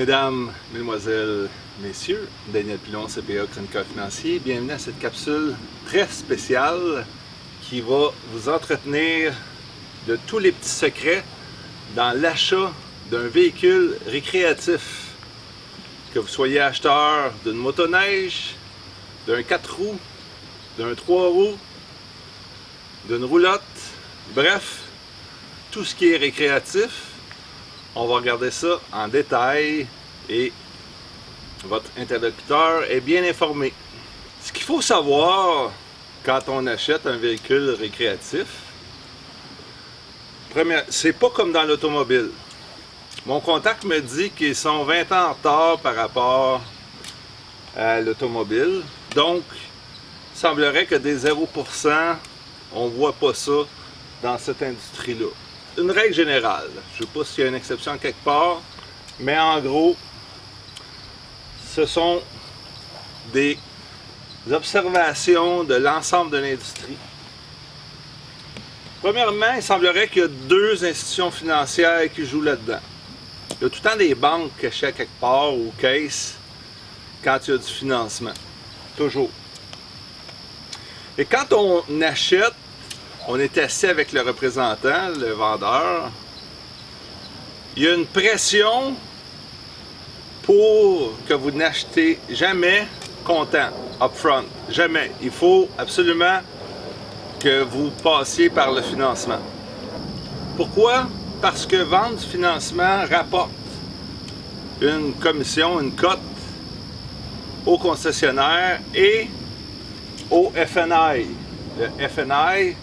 Mesdames, Mesdemoiselles, Messieurs, Daniel Pilon, CPA, chroniqueur financier, bienvenue à cette capsule très spéciale qui va vous entretenir de tous les petits secrets dans l'achat d'un véhicule récréatif. Que vous soyez acheteur d'une motoneige, d'un 4 roues, d'un 3 roues, d'une roulotte, bref, tout ce qui est récréatif. On va regarder ça en détail et votre interlocuteur est bien informé. Ce qu'il faut savoir quand on achète un véhicule récréatif, c'est pas comme dans l'automobile. Mon contact me dit qu'ils sont 20 ans en retard par rapport à l'automobile. Donc, il semblerait que des 0%, on ne voit pas ça dans cette industrie-là. Une règle générale, je ne sais pas s'il y a une exception quelque part, mais en gros, ce sont des observations de l'ensemble de l'industrie. Premièrement, il semblerait qu'il y a deux institutions financières qui jouent là-dedans. Il y a tout le temps des banques cachées à quelque part ou caisses quand il y a du financement. Toujours. Et quand on achète, on est assis avec le représentant, le vendeur. Il y a une pression pour que vous n'achetez jamais comptant, upfront. Jamais. Il faut absolument que vous passiez par le financement. Pourquoi? Parce que vendre du financement rapporte une commission, une cote au concessionnaire et au FNI. Le FNI,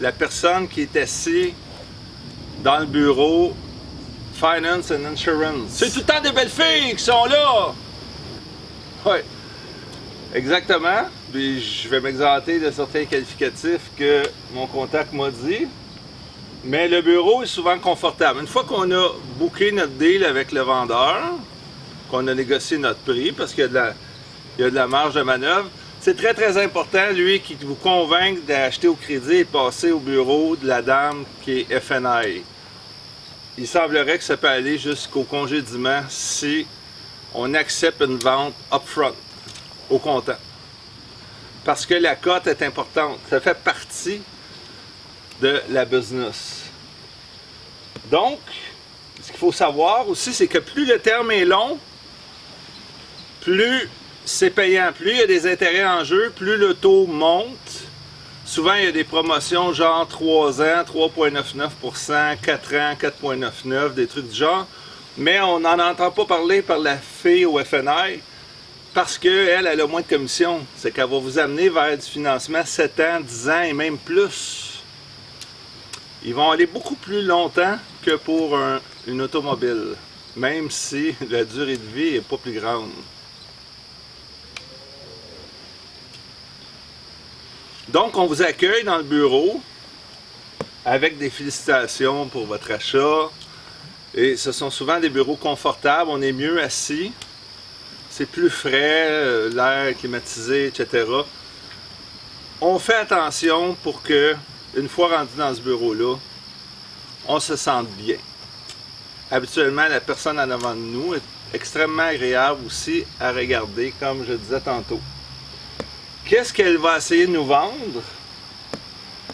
la personne qui est assise dans le bureau Finance and Insurance. C'est tout le temps des belles filles qui sont là! Oui, exactement. Puis je vais m'exempter de certains qualificatifs que mon contact m'a dit. Mais le bureau est souvent confortable. Une fois qu'on a booké notre deal avec le vendeur, qu'on a négocié notre prix, parce qu'il y a de la marge de manœuvre, c'est très très important, lui, qui vous convainc d'acheter au crédit et de passer au bureau de la dame qui est FNI. Il semblerait que ça peut aller jusqu'au congédiement si on accepte une vente upfront, au comptant. Parce que la cote est importante. Ça fait partie de la business. Donc, ce qu'il faut savoir aussi, c'est que plus le terme est long, plus c'est payant. Plus il y a des intérêts en jeu, plus le taux monte. Souvent, il y a des promotions genre 3 ans, 3,99%, 4 ans, 4,99%, des trucs du genre. Mais on n'en entend pas parler par la fille au FNI parce qu'elle a moins de commission. C'est qu'elle va vous amener vers du financement 7 ans, 10 ans et même plus. Ils vont aller beaucoup plus longtemps que pour une automobile, même si la durée de vie n'est pas plus grande. Donc, on vous accueille dans le bureau avec des félicitations pour votre achat. Et ce sont souvent des bureaux confortables, on est mieux assis. C'est plus frais, l'air climatisé, etc. On fait attention pour que, une fois rendu dans ce bureau-là, on se sente bien. Habituellement, la personne en avant de nous est extrêmement agréable aussi à regarder, comme je disais tantôt. Qu'est-ce qu'elle va essayer de nous vendre?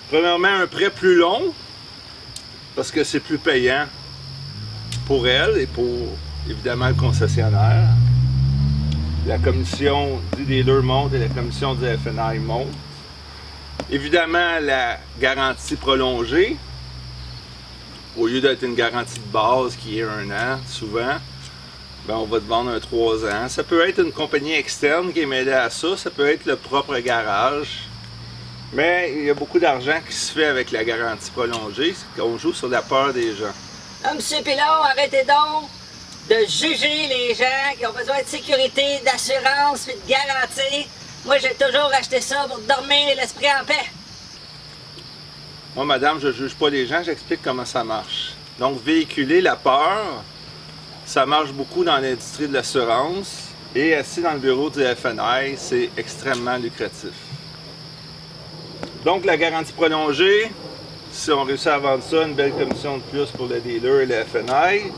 Premièrement, un prêt plus long, parce que c'est plus payant pour elle et pour, évidemment, le concessionnaire. La commission du dealer monte et la commission du FNI monte. Évidemment, la garantie prolongée, au lieu d'être une garantie de base qui est 1 an, souvent, ben on va te vendre un 3 ans. Ça peut être une compagnie externe qui est mêlée à ça, ça peut être le propre garage. Mais il y a beaucoup d'argent qui se fait avec la garantie prolongée, on joue sur la peur des gens. Ah, Monsieur Pilon, arrêtez donc de juger les gens qui ont besoin de sécurité, d'assurance et de garantie. Moi, j'ai toujours acheté ça pour dormir l'esprit en paix. Moi, madame, je ne juge pas les gens, j'explique comment ça marche. Donc, véhiculer la peur, ça marche beaucoup dans l'industrie de l'assurance et assis dans le bureau du FNI, c'est extrêmement lucratif. Donc, la garantie prolongée, si on réussit à vendre ça, une belle commission de plus pour le dealer et le FNI.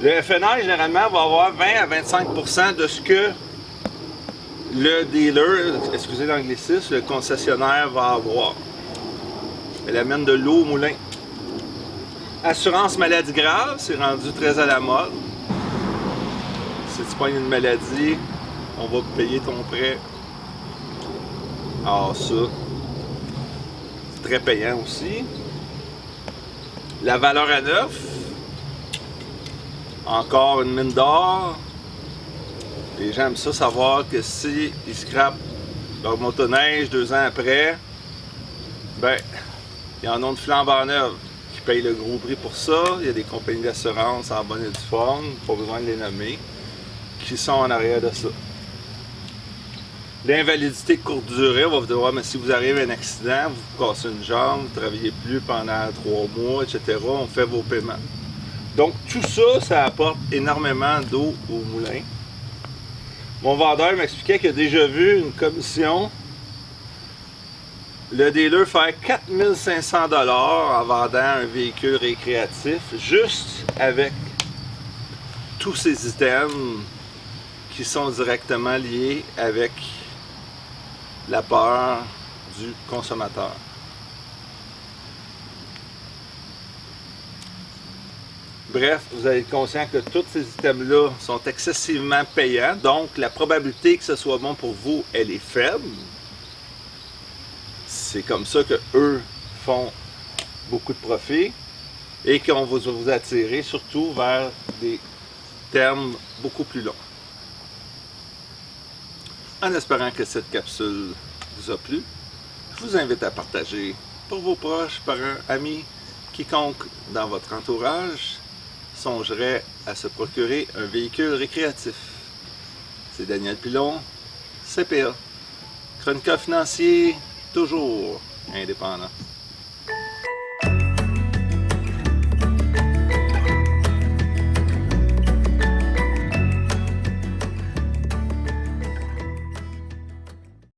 Le FNI, généralement, va avoir 20 à 25% de ce que le dealer, excusez l'anglicisme, le concessionnaire va avoir. Elle amène de l'eau au moulin. Assurance maladie grave, c'est rendu très à la mode. Si tu pognes une maladie, on va payer ton prêt. Alors ça, c'est très payant aussi. La valeur à neuf, encore une mine d'or. Les gens aiment ça, savoir que si ils scrapent leur motoneige 2 ans après, ben, ils en ont une flambant neuve qui paye le gros prix pour ça. Il y a des compagnies d'assurance en bonne et due forme, pas besoin de les nommer, qui sont en arrière de ça. L'invalidité de courte durée, on va vous dire, mais si vous arrivez à un accident, vous vous cassez une jambe, vous ne travaillez plus pendant 3 mois, etc., on fait vos paiements. Donc tout ça, ça apporte énormément d'eau au moulin. Mon vendeur m'expliquait qu'il a déjà vu une commission, le dealer faire 4 500 $ en vendant un véhicule récréatif, juste avec tous ces items qui sont directement liés avec la peur du consommateur. Bref, vous allez être conscient que tous ces items-là sont excessivement payants, donc la probabilité que ce soit bon pour vous, elle est faible. C'est comme ça qu'eux font beaucoup de profit et qu'on va vous attirer surtout vers des termes beaucoup plus longs. En espérant que cette capsule vous a plu, je vous invite à partager pour vos proches, parents, amis, quiconque dans votre entourage songerait à se procurer un véhicule récréatif. C'est Daniel Pilon, CPA. Chroniqueur financier, toujours indépendant.